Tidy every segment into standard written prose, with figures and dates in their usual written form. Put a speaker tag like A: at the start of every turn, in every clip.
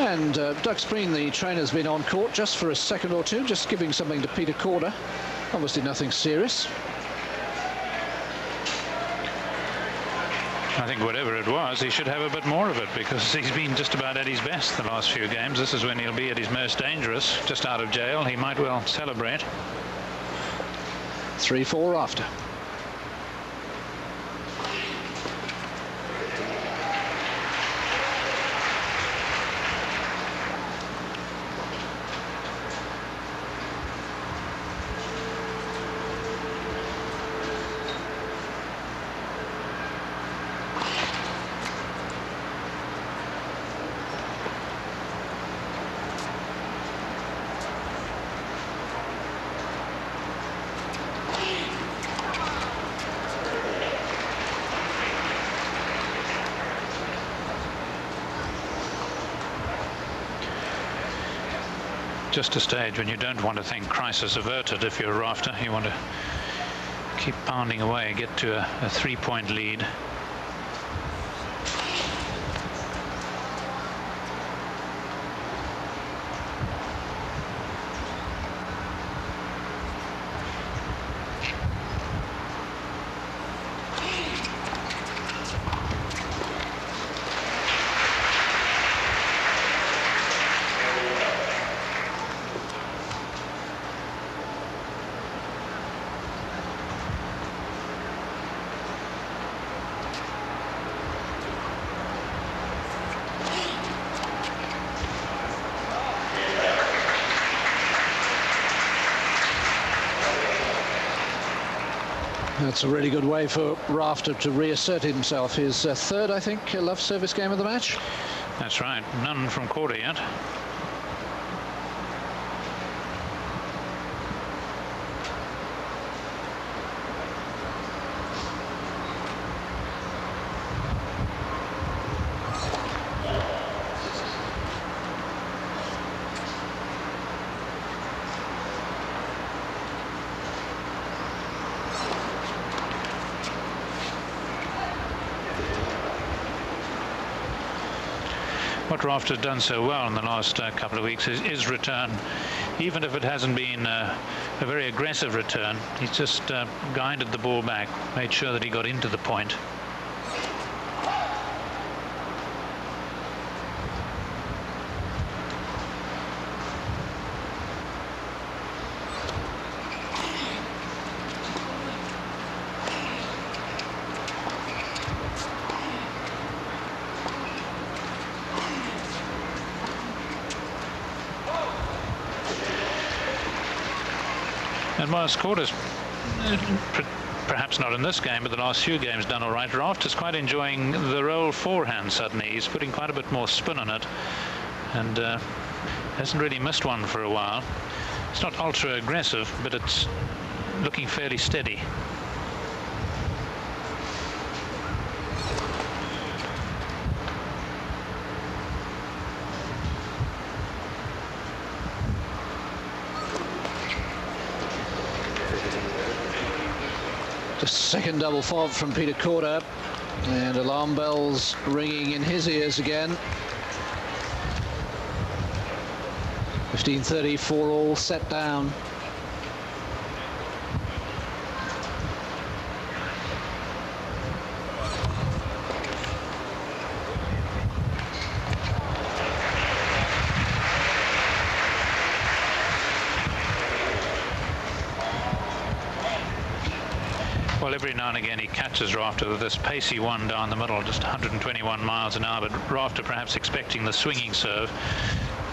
A: And Doug Spreen, the trainer, has been on court just for a second or two, just giving something to Peter Korda. Obviously nothing serious.
B: I think whatever it was, he should have a bit more of it, because he's been just about at his best the last few games. This is when he'll be at his most dangerous, just out of jail. He might well celebrate.
A: 3-4 Rafter.
B: Just a stage when you don't want to think crisis averted. If you're a Rafter, you want to keep pounding away, get to a 3-point lead.
A: That's a really good way for Rafter to reassert himself. His third, I think, love service game of the match.
B: That's right. None from Korda yet. What Rafter's done so well in the last couple of weeks is return. Even if it hasn't been a very aggressive return, he's just guided the ball back, made sure that he got into the point. And whilst Korda's perhaps not in this game, but the last few games done all right, Rafter's quite enjoying the roll forehand suddenly. He's putting quite a bit more spin on it, and hasn't really missed one for a while. It's not ultra aggressive, but it's looking fairly steady.
A: Just second double fault from Peter Korda, and alarm bells ringing in his ears again. 15:30, 4-all, set down.
B: Well, every now and again he catches Rafter with this pacey one down the middle, just 121 miles an hour, but Rafter perhaps expecting the swinging serve,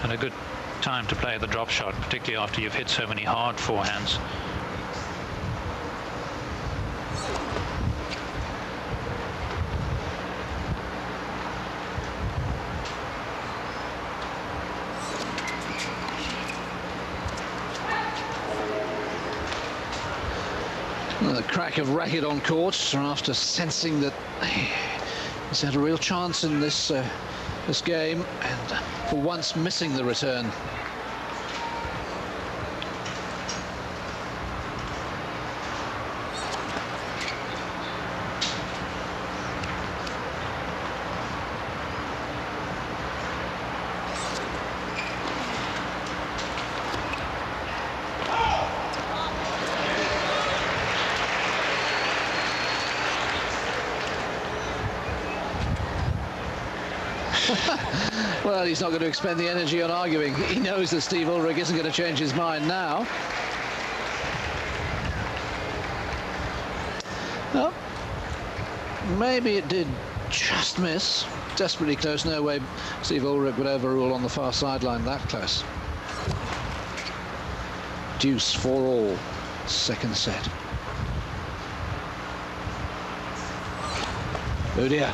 B: and a good time to play the drop shot, particularly after you've hit so many hard forehands.
A: The crack of racket on court after sensing that he's had a real chance in this this game, and for once missing the return. Well, he's not going to expend the energy on arguing. He knows that Steve Ulrich isn't going to change his mind now. Well, maybe it did just miss. Desperately close. No way Steve Ulrich would overrule on the far sideline that close. Deuce for all. Second set. Oh dear.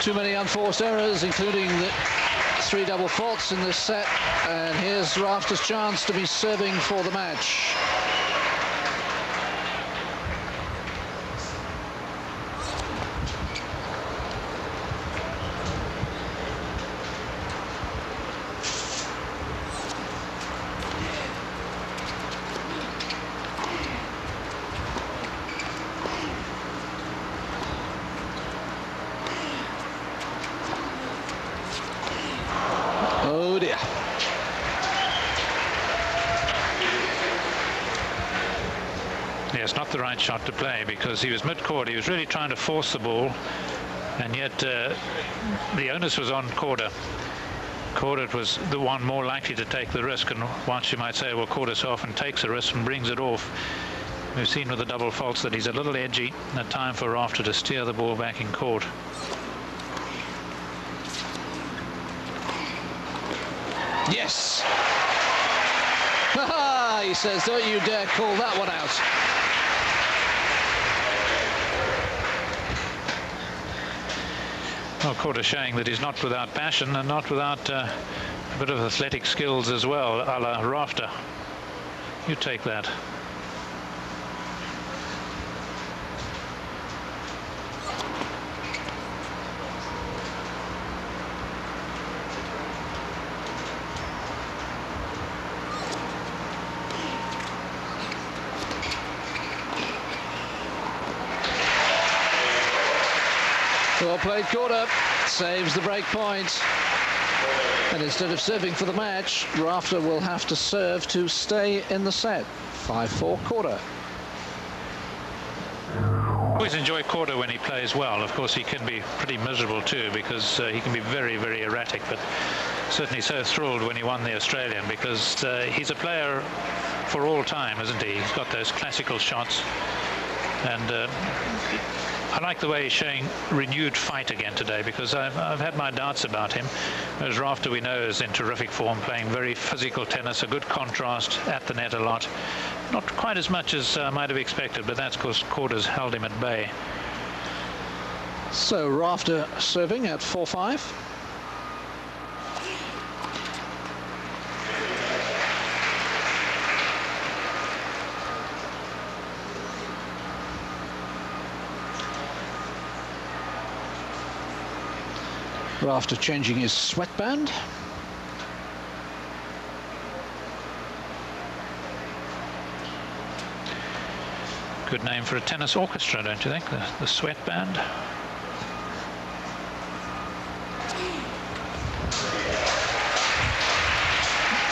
A: Too many unforced errors, including the 3 double faults in this set. And here's Rafter's chance to be serving for the match. Oh dear.
B: Yes, not the right shot to play, because he was mid-court. He was really trying to force the ball, and yet the onus was on Korda. Korda was the one more likely to take the risk, and once you might say, well, Korda so often takes a risk and brings it off. We've seen with the double faults that he's a little edgy. A time for Rafter to steer the ball back in court.
A: Yes. Ha-ha, he says, don't you dare call that one out.
B: Well, Korda showing that he's not without passion and not without a bit of athletic skills as well, a la Rafter. You take that.
A: Well played, Korda. Saves the break point. And instead of serving for the match, Rafter will have to serve to stay in the set. 5-4 Korda.
B: Always enjoy Korda when he plays well. Of course, he can be pretty miserable too, because he can be very, very erratic, but certainly so thrilled when he won the Australian, because he's a player for all time, isn't he? He's got those classical shots, and I like the way he's showing renewed fight again today, because I've had my doubts about him. Whereas Rafter, we know, is in terrific form, playing very physical tennis, a good contrast at the net a lot. Not quite as much as I might have expected, but that's because Korda's held him at bay.
A: So Rafter serving at 4-5. Rafter changing his sweatband.
B: Good name for a tennis orchestra, don't you think? The sweatband.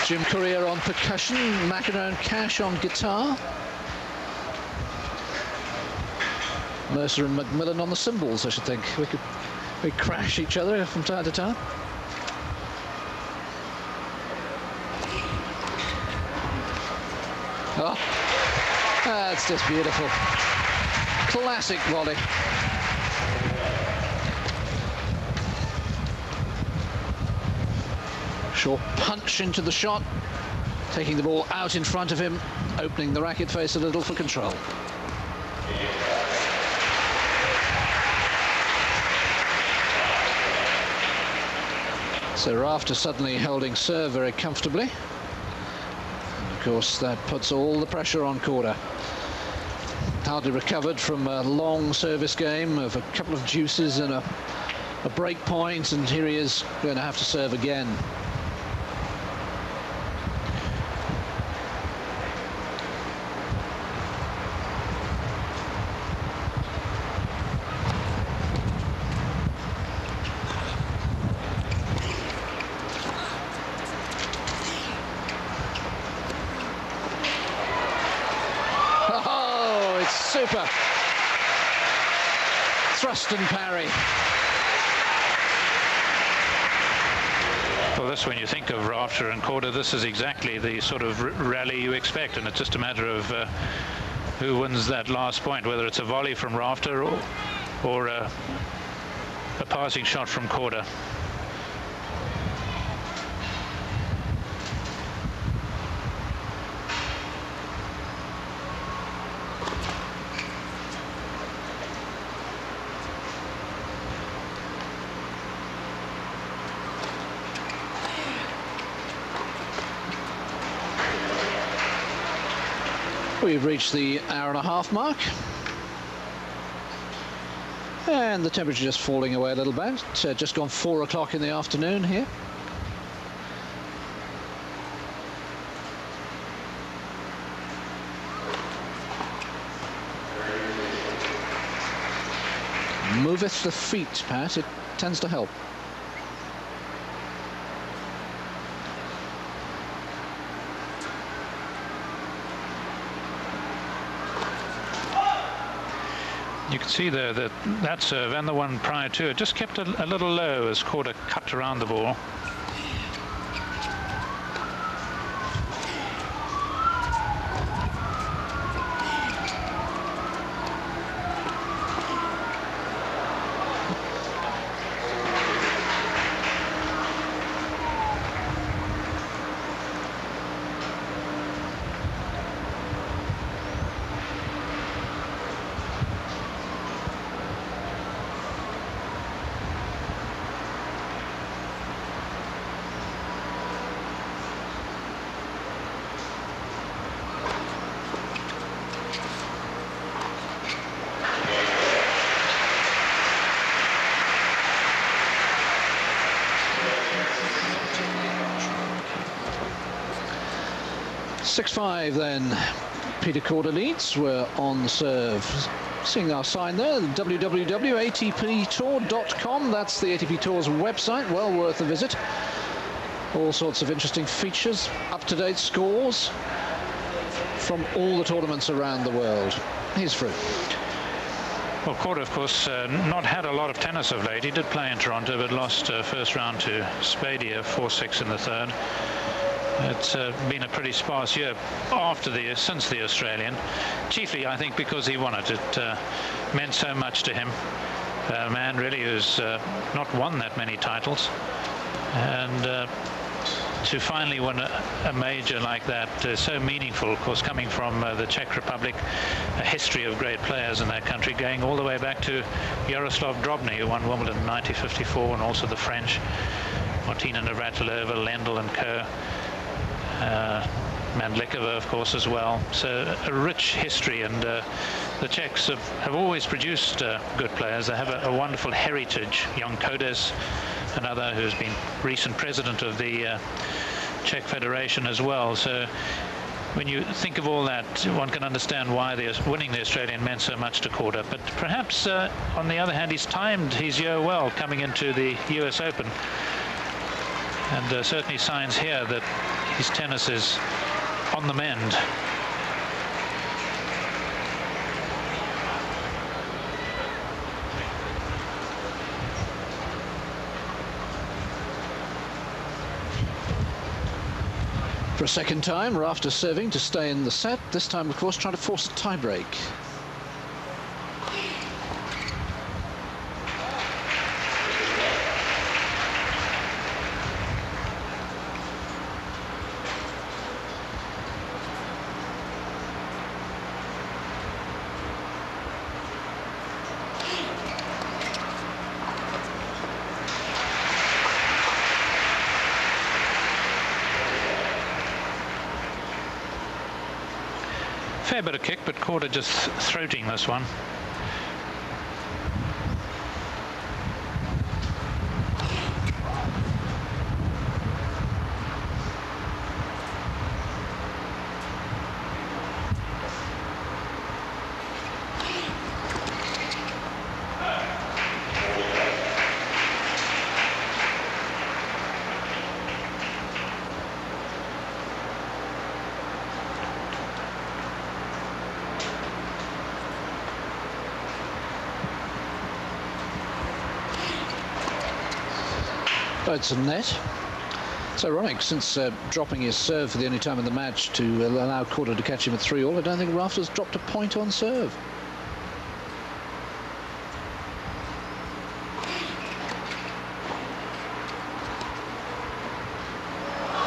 A: Jim Courier on percussion, McEnroe and Cash on guitar. Mercer and Macmillan on the cymbals, I should think. We crash each other from time to time. Oh, that's just beautiful. Classic volley. Short punch into the shot, taking the ball out in front of him, opening the racket face a little for control. So Rafter suddenly holding serve very comfortably. And of course, that puts all the pressure on Korda. Hardly recovered from a long service game of a couple of deuces and a break point, and here he is going to have to serve again. super. Thrust and parry.
B: Well, this, when you think of Rafter and Korda, this is exactly the sort of rally you expect, and it's just a matter of who wins that last point, whether it's a volley from Rafter or a passing shot from Korda.
A: We've reached the hour-and-a-half mark, and the temperature just falling away a little bit. Just gone 4 o'clock in the afternoon here. Moveth the feet, Pat. It tends to help.
B: You can see there that serve and the one prior to it just kept a little low as Korda cut around the ball.
A: .65 then. Peter Korda leads. We're on serve. Seeing our sign there, www.atptour.com. That's the ATP Tour's website. Well worth a visit. All sorts of interesting features, up-to-date scores from all the tournaments around the world. He's through.
B: Well, Korda, of course, not had a lot of tennis of late. He did play in Toronto, but lost first round to Spadia, 4-6 in the third. It's been a pretty sparse year since the Australian, chiefly I think because he won it. It meant so much to him. A man really who's not won that many titles, and to finally win a major like that is so meaningful. Of course, coming from the Czech Republic, a history of great players in that country, going all the way back to Jaroslav Drobny, who won Wimbledon in 1954, and also the French, Martina Navratilova, Lendl and Co. Mandlikova, of course, as well. So a rich history, and the Czechs have always produced good players. They have a wonderful heritage. Young Kodes, another who's been recent president of the Czech Federation as well. So when you think of all that, one can understand why winning the Australian meant so much to Korda. But perhaps, on the other hand, he's timed his year well coming into the US Open. And certainly signs here that his tennis is on the mend.
A: For a second time, Rafter serving to stay in the set. This time, of course, trying to force a tie-break.
B: Fair bit of kick, but Korda just throating this one.
A: Oh, it's a net. It's ironic, since dropping his serve for the only time in the match to allow Korda to catch him at 3-all, I don't think Rafter's dropped a point on serve.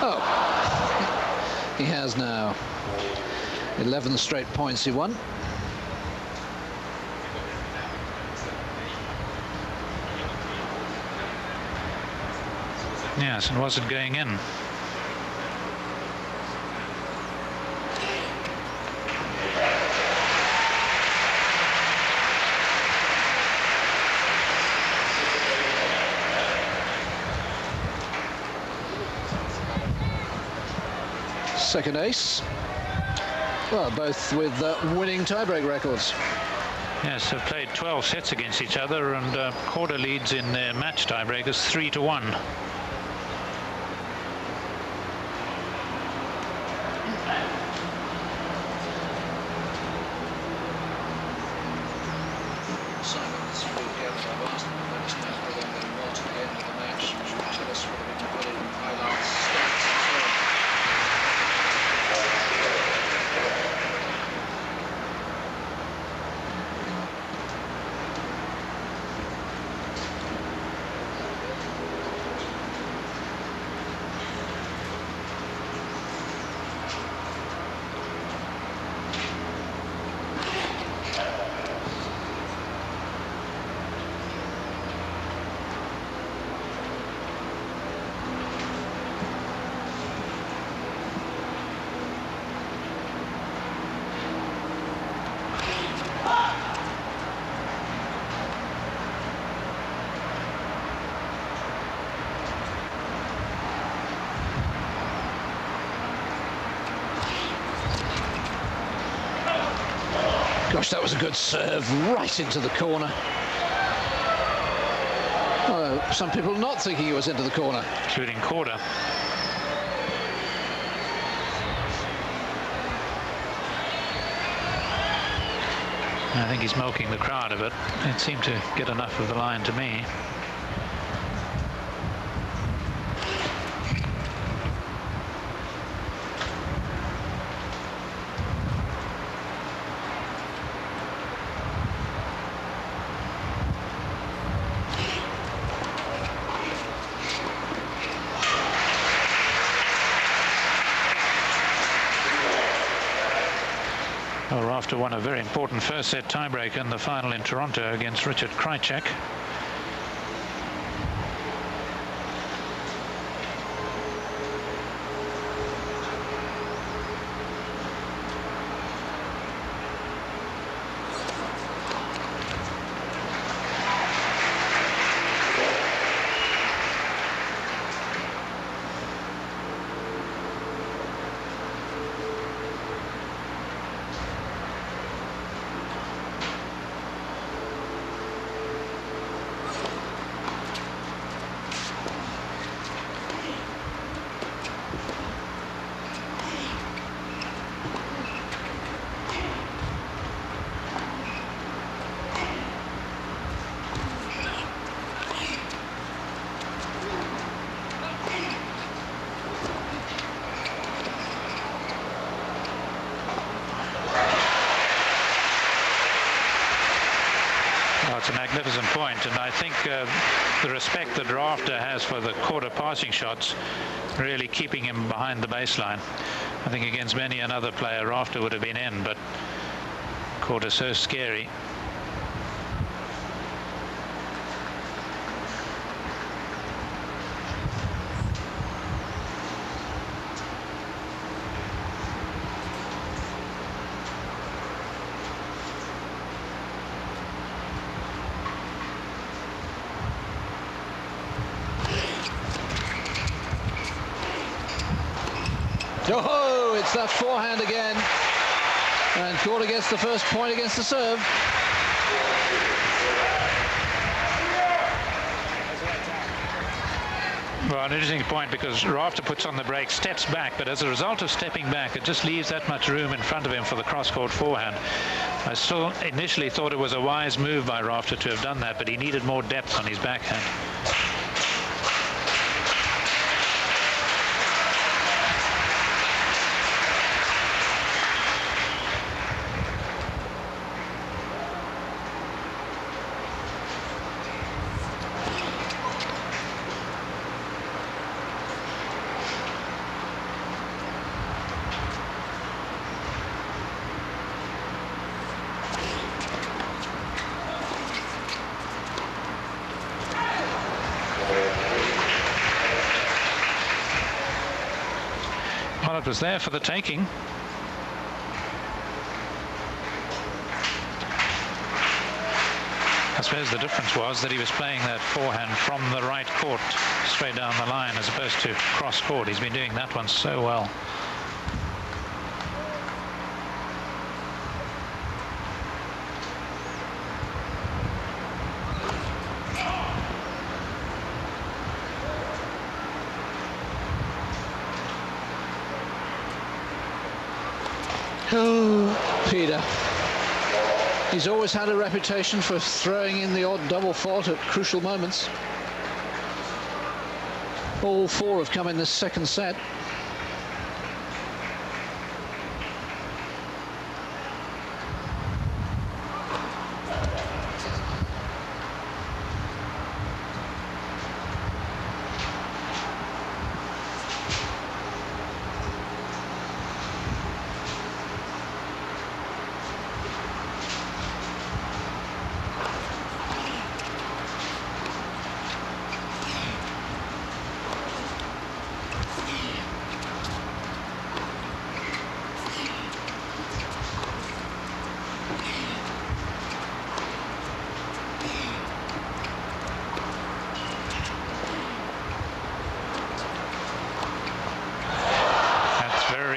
A: Oh, he has now 11 straight points he won.
B: Yes, and was it going in?
A: Second ace. Well, both with winning tiebreak records.
B: Yes, they've played 12 sets against each other, and Korda leads in their match tiebreakers 3-1.
A: Gosh, that was a good serve, right into the corner. Well, some people not thinking it was into the corner.
B: Including Korda. I think he's milking the crowd a bit. It seemed to get enough of the line to me. Well, Rafter won a very important first set tiebreaker in the final in Toronto against Richard Krajicek. It's a magnificent point, and I think the respect that Rafter has for the Korda passing shots really keeping him behind the baseline. I think against many another player Rafter would have been in, but Korda's so scary.
A: Oh, it's that forehand again. And Korda gets the first point against the serve.
B: Well, an interesting point, because Rafter puts on the brake, steps back, but as a result of stepping back, it just leaves that much room in front of him for the cross-court forehand. I still initially thought it was a wise move by Rafter to have done that, but he needed more depth on his backhand. Well, it was there for the taking. I suppose the difference was that he was playing that forehand from the right court straight down the line as opposed to cross court. He's been doing that one so well.
A: Oh, Peter. He's always had a reputation for throwing in the odd double fault at crucial moments. All four have come in this second set.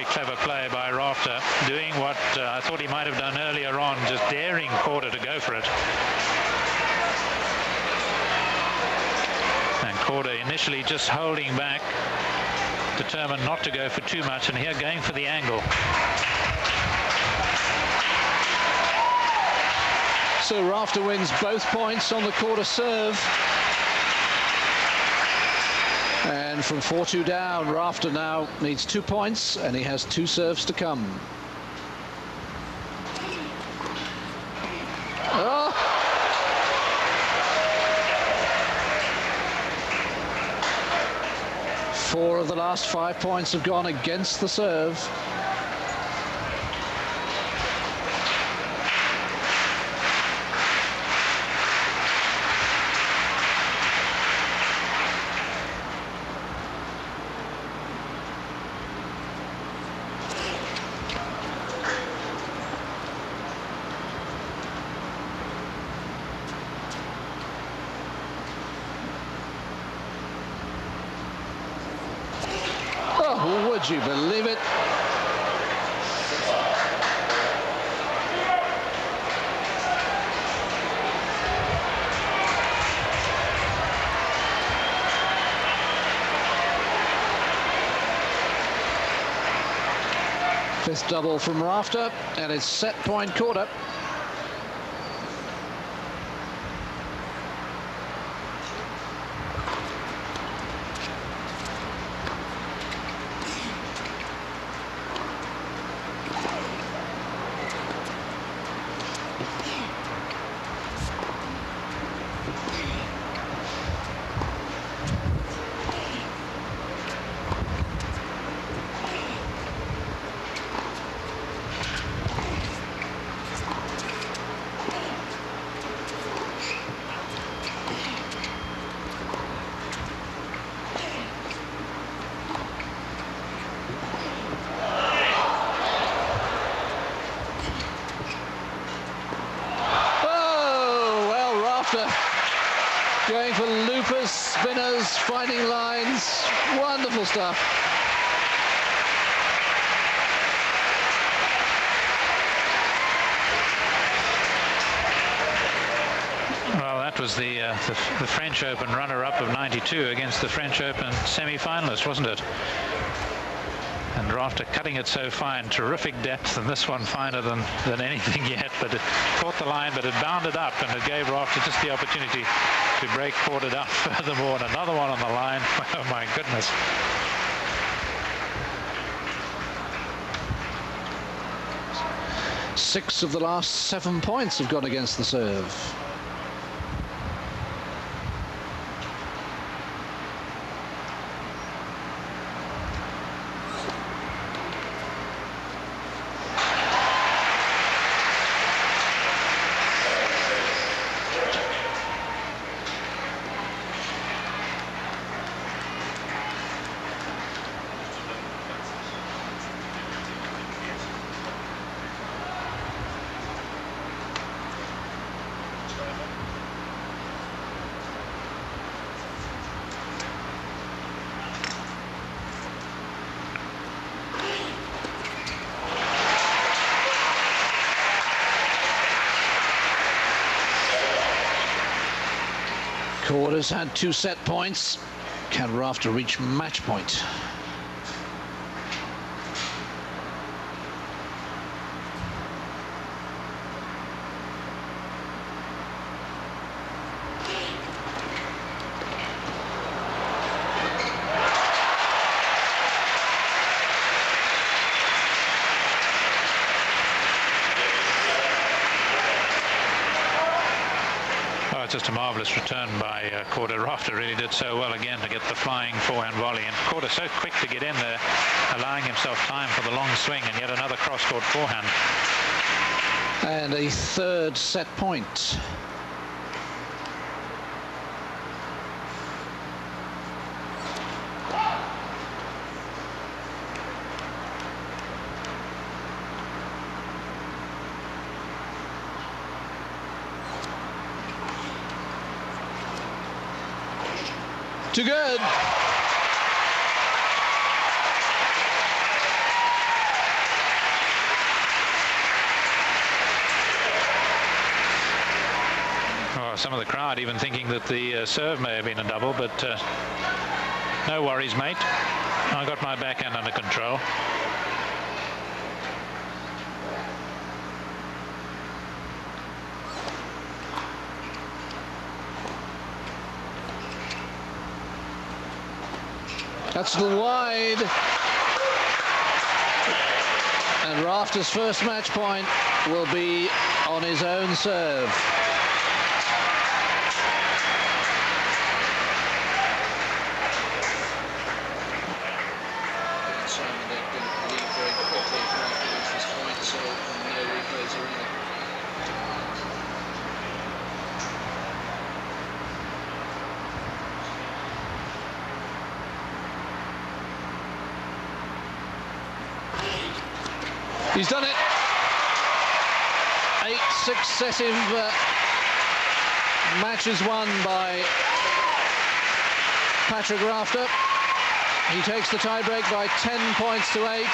B: Clever play by Rafter, doing what I thought he might have done earlier on, just daring Korda to go for it. And Korda initially just holding back, determined not to go for too much, and here going for the angle.
A: So Rafter wins both points on the Korda serve. And from 4-2 down, Rafter now needs 2 points, and he has 2 serves to come. Oh! Four of the last 5 points have gone against the serve. Oh, would you believe it? Fifth double from Rafter, and it's set point Korda. Going for loopers, spinners, finding lines. Wonderful stuff.
B: Well, that was the French Open runner-up of '92 against the French Open semi-finalist, wasn't it? And Rafter cutting it so fine, terrific depth, and this one finer than anything yet. But it caught the line, but it bounded up, and it gave Rafter just the opportunity to break Korda up furthermore. And another one on the line. Oh my goodness.
A: Six of the last 7 points have gone against the serve. Korda's had 2 set points. Can Rafter reach match point?
B: Just a marvellous return by Korda. Rafter really did so well again to get the flying forehand volley, and Korda so quick to get in there, allowing himself time for the long swing, and yet another cross-court forehand.
A: And a 3rd set point. Too good.
B: Oh, some of the crowd even thinking that the serve may have been a double, but no worries, mate. I got my backhand under control.
A: That's a little wide. And Rafter's first match point will be on his own serve. He's done it. 8 successive matches won by Patrick Rafter. He takes the tiebreak by 10 points to 8,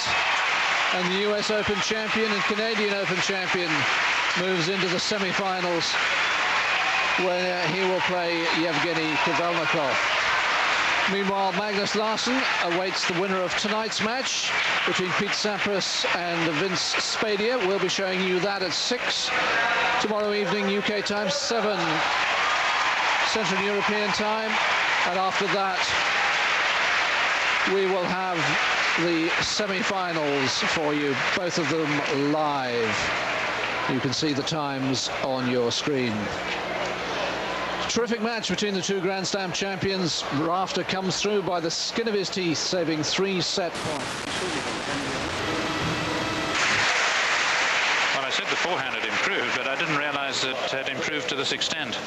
A: and the US Open champion and Canadian Open champion moves into the semi-finals, where he will play Yevgeny Kafelnikov. Meanwhile, Magnus Larsson awaits the winner of tonight's match between Pete Sampras and Vince Spadea. We'll be showing you that at 6 tomorrow evening UK time, 7 Central European time, and after that we will have the semi-finals for you, both of them live. You can see the times on your screen. Terrific match between the 2 Grand Slam champions. Rafter comes through by the skin of his teeth, saving 3 set points.
B: Well, I said the forehand had improved, but I didn't realize it had improved to this extent.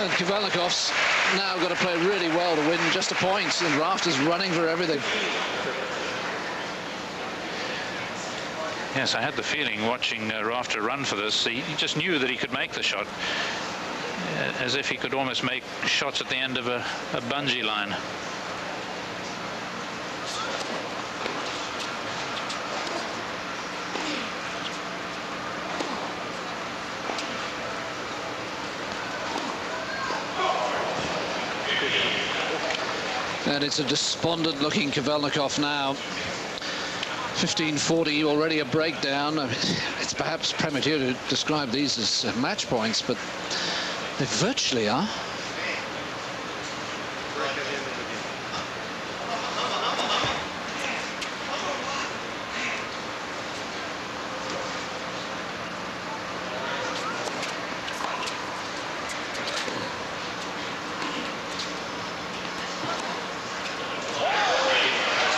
A: And Kafelnikov's now got to play really well to win just a point, and Rafter's running for everything.
B: Yes, I had the feeling watching Rafter run for this, he just knew that he could make the shot, as if he could almost make shots at the end of a bungee line.
A: And it's a despondent-looking Kafelnikov now. 15-40, already a breakdown. It's perhaps premature to describe these as match points, but they virtually are.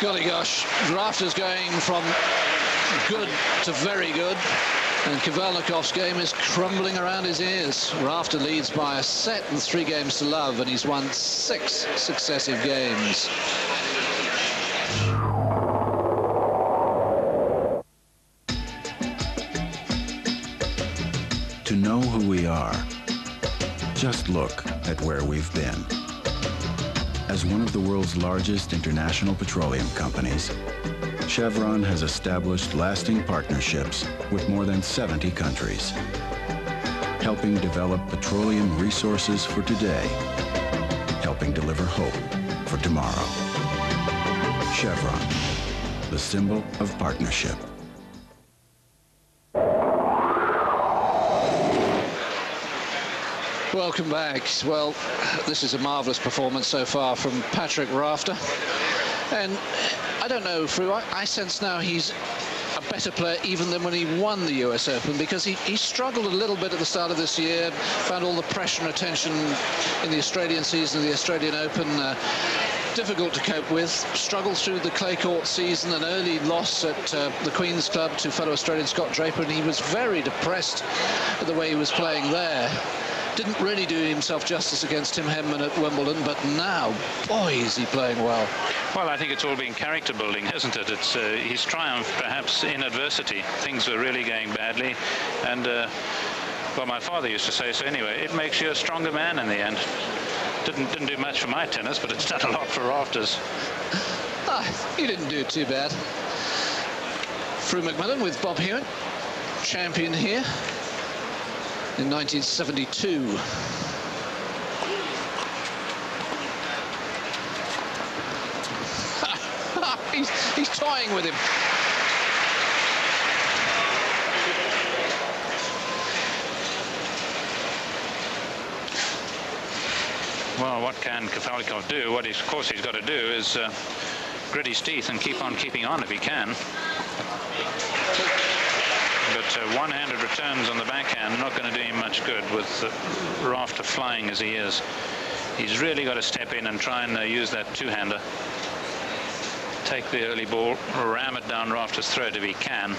A: Golly gosh, Rafter's going from good to very good, and Kafelnikov's game is crumbling around his ears. Rafter leads by a set and 3 games to love, and he's won 6 successive games.
C: look at where we've been. As one of the world's largest international petroleum companies, Chevron has established lasting partnerships with more than 70 countries, helping develop petroleum resources for today, helping deliver hope for tomorrow. Chevron, the symbol of partnership.
A: Welcome back. Well, this is a marvellous performance so far from Patrick Rafter. And I don't know, Fru, I sense now he's a better player even than when he won the US Open, because he struggled a little bit at the start of this year, found all the pressure and attention in the Australian season, the Australian Open, difficult to cope with, struggled through the clay court season, an early loss at the Queen's Club to fellow Australian Scott Draper, and he was very depressed at the way he was playing there. Didn't really do himself justice against Tim Henman at Wimbledon, but now, boy, is he playing well.
B: Well, I think it's all been character building, hasn't it? It's his triumph, perhaps, in adversity. Things were really going badly, and well, my father used to say so anyway. It makes you a stronger man in the end. Didn't do much for my tennis, but it's done a lot for Rafters.
A: You didn't do it too bad. Fru McMillan with Bob Hewitt, champion here in 1972. he's toying with him.
B: Well, what can Kafelnikov do? What of course he's got to do is grit his teeth and keep on keeping on if he can. But one-handed returns on the backhand are not going to do him much good with Rafter flying as he is. He's really got to step in and try and use that two-hander. Take the early ball, ram it down Rafter's throat if he can.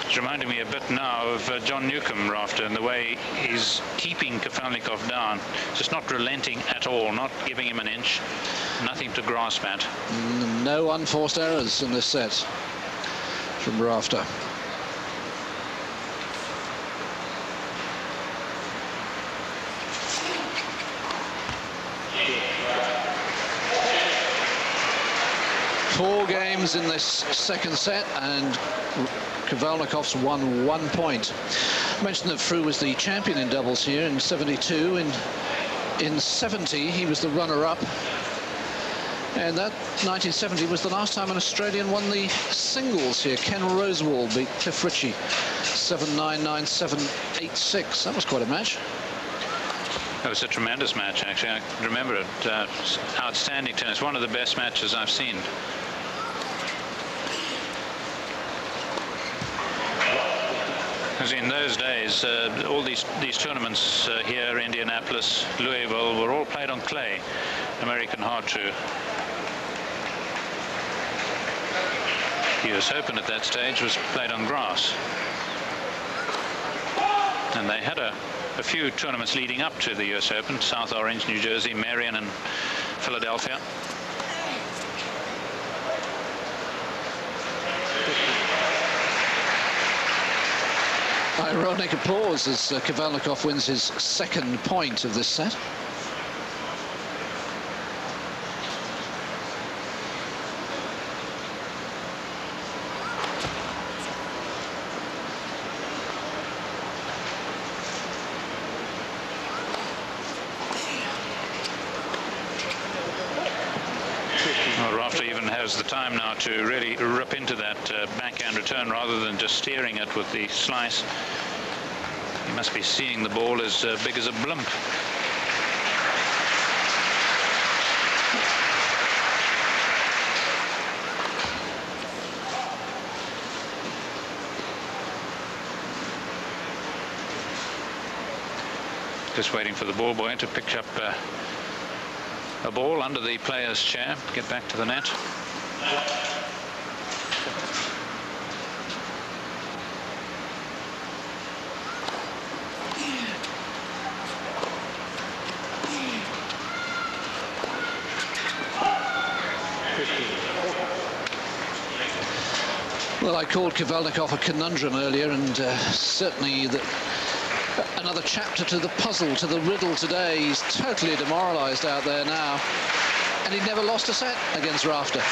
B: It's reminding me a bit now of John Newcombe, Rafter, and the way he's keeping Kafelnikov down, just not relenting at all, not giving him an inch, nothing to grasp at.
A: No unforced errors in this set from Rafter. Four games in this second set, and Kafelnikov's won 1 point. I mentioned that Fru was the champion in doubles here in 72. In 70, he was the runner-up. And that 1970 was the last time an Australian won the singles here. Ken Rosewall beat Cliff Ritchie 7-9, 9-7, 8-6. That was quite a match.
B: It was a tremendous match, actually. I remember it. Outstanding tennis. One of the best matches I've seen. Because in those days, all these tournaments here, Indianapolis, Louisville, were all played on clay. American hard to. The US Open at that stage was played on grass. And they had a few tournaments leading up to the US Open: South Orange, New Jersey, Marion, and Philadelphia.
A: Ironic applause as Kafelnikov wins his second point of this set.
B: Well, Rafter even has the time now to really rip into that backhand return rather than just steering it with the slice. He must be seeing the ball as big as a blimp. Just waiting for the ball boy to pick up a ball under the player's chair, get back to the net.
A: Well, I called Kafelnikov a conundrum earlier, and certainly another chapter to the puzzle, to the riddle today. He's totally demoralised out there now, and he never lost a set against Rafter.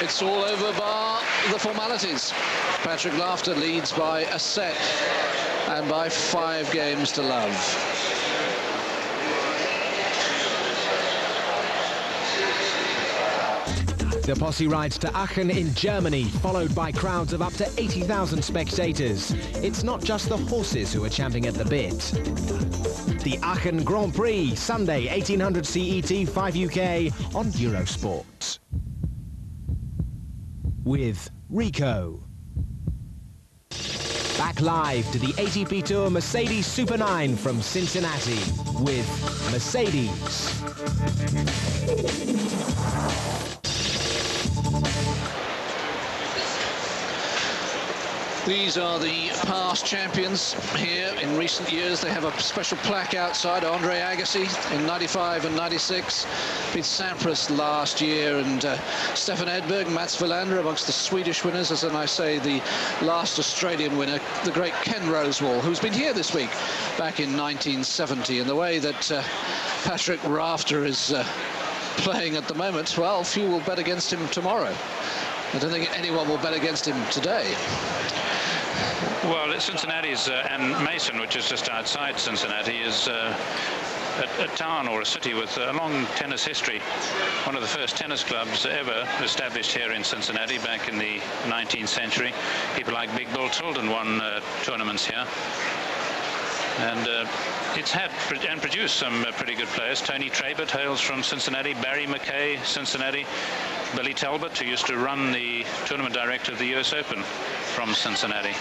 A: It's all over bar the formalities. Patrick Rafter leads by a set and by 5 games to love.
D: The posse rides to Aachen in Germany, followed by crowds of up to 80,000 spectators. It's not just the horses who are champing at the bit. The Aachen Grand Prix, Sunday, 1800 CET, 5 UK on Eurosport. With Rico. Back live to the ATP Tour Mercedes Super 9 from Cincinnati with Mercedes.
A: These are the past champions here in recent years. They have a special plaque outside. Andre Agassi in 95 and 96. Beat Sampras last year, and Stefan Edberg, Mats Wilander amongst the Swedish winners, as I say, the last Australian winner, the great Ken Rosewall, who's been here this week back in 1970. And the way that Patrick Rafter is playing at the moment, well, few will bet against him tomorrow. I don't think anyone will bet against him today.
B: Well, Cincinnati's and Mason, which is just outside Cincinnati, is a town or a city with a long tennis history. One of the first tennis clubs ever established here in Cincinnati back in the 19th century. People like Big Bill Tilden won tournaments here. And it's had and produced some pretty good players. Tony Trabert hails from Cincinnati. Barry McKay, Cincinnati. Billy Talbot, who used to run the tournament director of the US Open, from Cincinnati.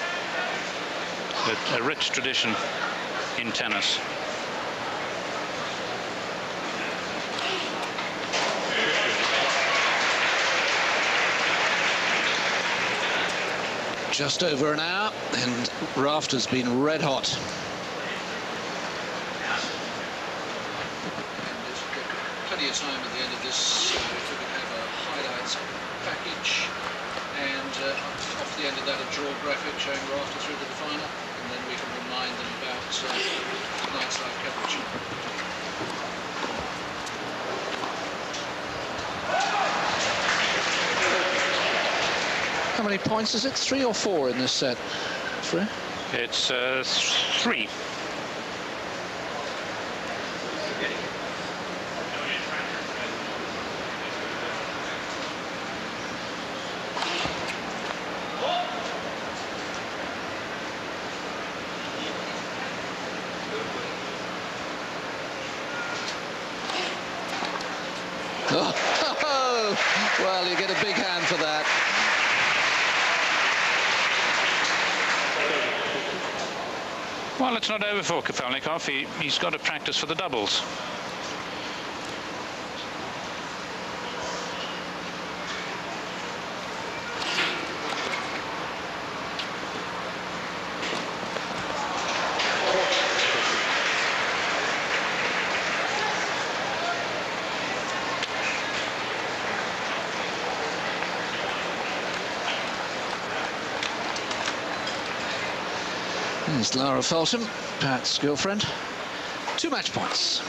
B: A rich tradition in tennis.
A: Just over an hour, and Rafter's been red hot. Plenty of time at the end of this. If we could have a highlights package, and off the end of that a draw graphic showing Rafter through to the final, and then we can remind them about tonight's live coverage. How many points is it? 3 or 4 in this set? 3?
B: It's 3.
A: Oh, well, you get a big hand for that.
B: Well, it's not over for Kafelnikov. He's got to practice for the doubles.
A: There's Lara Feltham, Pat's girlfriend. 2 match points.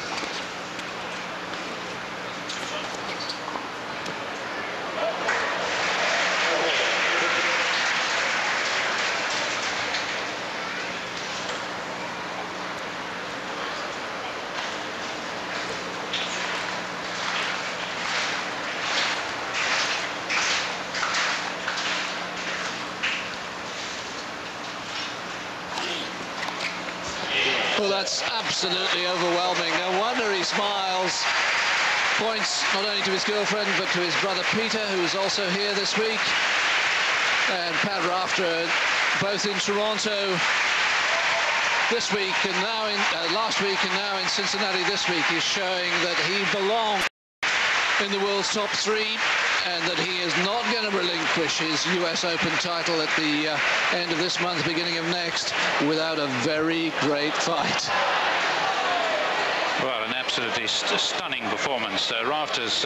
A: Well, that's absolutely overwhelming. No wonder he smiles. Points not only to his girlfriend, but to his brother Peter, who's also here this week. And Pat Rafter, both in Toronto this week and now in last week and now in Cincinnati this week is showing that he belongs in the world's top 3 and that he is not going to relinquish his US Open title at the end of this month, beginning of next, without a very great fight.
B: Well, an absolutely stunning performance. Rafter's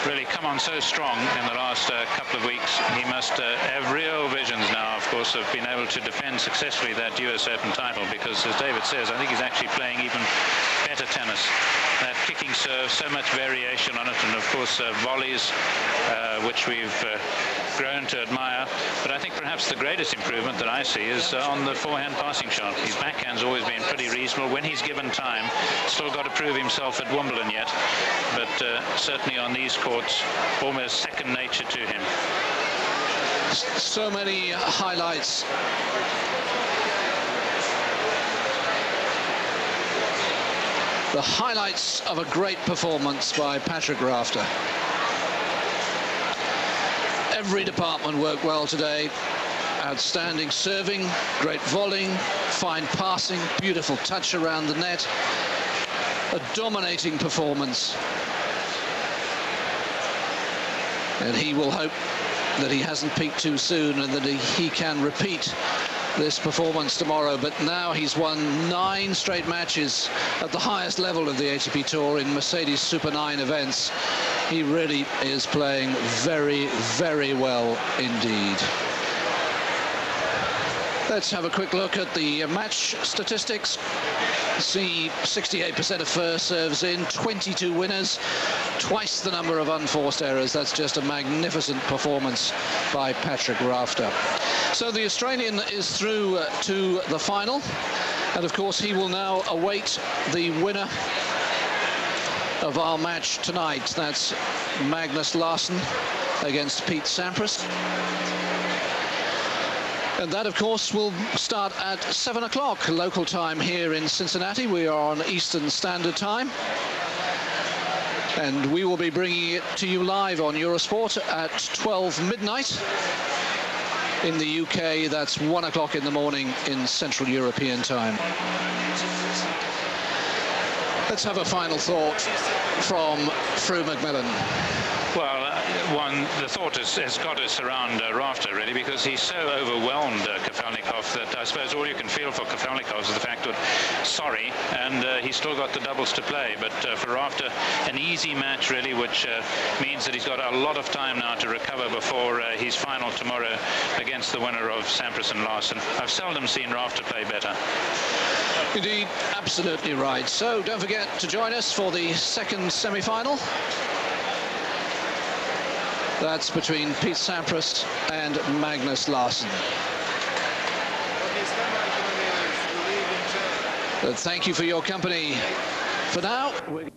B: really come on so strong in the last couple of weeks. He must have real visions now, of course, of being able to defend successfully that US Open title, because, as David says, I think he's actually playing even better tennis. That kicking serve, so much variation on it, and of course volleys, which we've grown to admire. But I think perhaps the greatest improvement that I see is on the forehand passing shot. His backhand's always been pretty reasonable when he's given time. Still got to prove himself at Wimbledon yet, but certainly on these courts, almost second nature to him.
A: So many highlights. The highlights of a great performance by Patrick Rafter. Every department worked well today. Outstanding serving, great volleying, fine passing, beautiful touch around the net. A dominating performance. And he will hope that he hasn't peaked too soon and that he can repeat this performance tomorrow. But now he's won 9 straight matches at the highest level of the ATP Tour in Mercedes Super 9 events. He really is playing very, very well indeed. Let's have a quick look at the match statistics. See 68% of first serves in, 22 winners, twice the number of unforced errors. That's just a magnificent performance by Patrick Rafter. So the Australian is through to the final, and of course he will now await the winner of our match tonight. That's Magnus Larsson against Pete Sampras. And that, of course, will start at 7 o'clock local time here in Cincinnati. We are on Eastern Standard Time. And we will be bringing it to you live on Eurosport at 12 midnight. In the UK, that's 1 o'clock in the morning in Central European time. Let's have a final thought from Fru McMillan.
B: Well, the thought has got to surround Rafter, really, because he's so overwhelmed Kafelnikov that I suppose all you can feel for Kafelnikov is the fact that, sorry, and he's still got the doubles to play. But for Rafter, an easy match, really, which means that he's got a lot of time now to recover before his final tomorrow against the winner of Sampras and Larsson. I've seldom seen Rafter play better.
A: Indeed, absolutely right. So don't forget to join us for the second semi-final. That's between Pete Sampras and Magnus Larsson. Thank you for your company. For now, we're